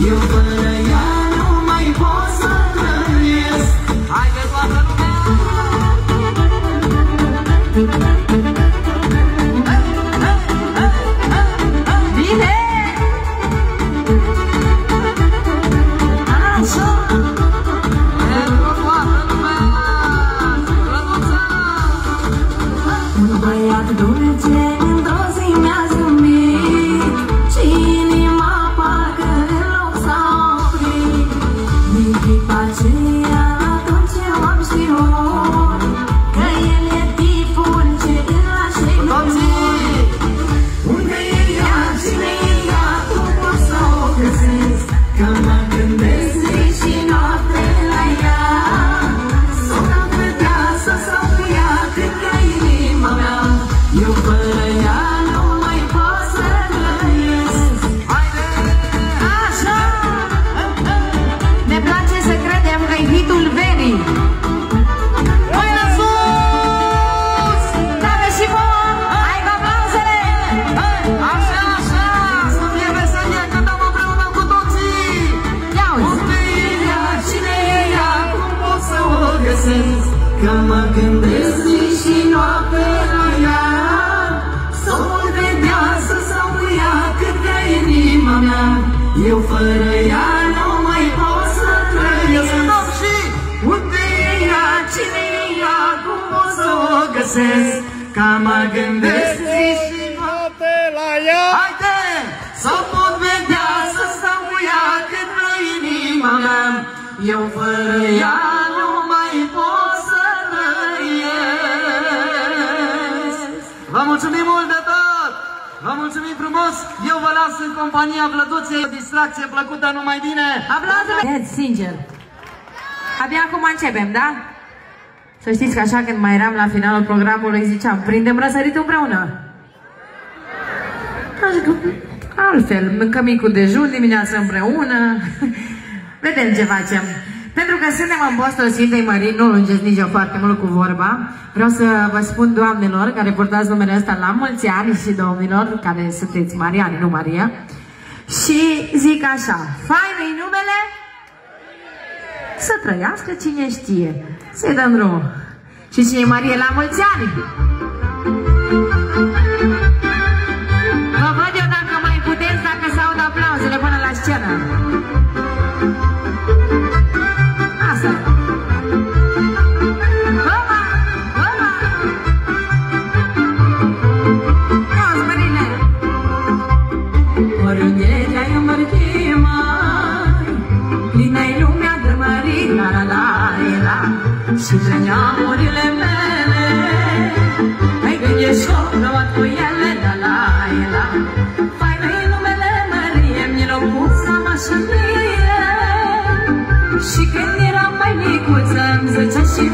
eu fără ea nu mai pot să trăiesc. Haide toată lumea! Bine! Așa! Pentru toată lumea! Răduța! Un băiat dulce într-o zi mi-a zâmbit și inima parcă în loc s-a oprit. Din clipa aceea atunci eu am știut că el e tipul ce îl aștept. Unde e ea, cine e ea, cum pot să o găsesc? Că mă gândesc zi și noapte la ea. S-o dau pe viață sau cu ea cât ca inima mea. Eu fără ea nu mai pot să trăiesc. Haide! Așa! Ne place să credem că e hitul verii. Mâna sus! Dă-ne și vouă! Hai cu aplauzele! Așa, așa! Să fie veselie, cântăm împreună cu toții! Ia uzi! Unde e ea? Cine e ea? Cum pot să o găsesc? Că mă gândesc zi și noapte la ea. S-o pot vedea, să stau cu ea cât ca inima mea. Eu fără ea nu mai pot să trăiesc. Și unde e ea? Cine e ea? Cum pot să o găsesc? Că mă gândesc zi și noapte la ea. Haide! S-o pot vedea, să stau cu ea cât ca inima mea. Eu fără ea nu mai pot să trăiesc. Vă mulțumim mult de tot! Vă mulțumim frumos! Eu vă las în compania Vlăduței. O distracție plăcută, numai bine! Aplauzele! Sincer! Abia acum începem, da? Să știți că așa când mai eram la finalul programului ziceam, prindem răsărit împreună. Așa că altfel, mâncăm micul dejun dimineața împreună. Vedem ce facem. Pentru că suntem în postul Sfintei Mării, nu lungesc nici eu foarte mult cu vorba. Vreau să vă spun, doamnelor, care purtați numele ăsta la mulți ani, și domnilor, care sunteți Mariani, nu Maria. Și zic așa, fain-i numele? Să trăiască cine știe. Să-i dăm drumul. Și cine Marie la mulți ani? Vă văd eu dacă mai puteți, dacă se aud aplauzele până la scenă. Asta. Văma! Văma! Toți mările! Oriunde te-ai îmbărchi mai, plină-i lumea de mării, la la la la. Și de neamurile mele, mai gânde și-o luat cu ele, la la la. Faină-i numele Mărie, mi l-o pus am așa mie. Și când eram mai micuță, îmi zicea și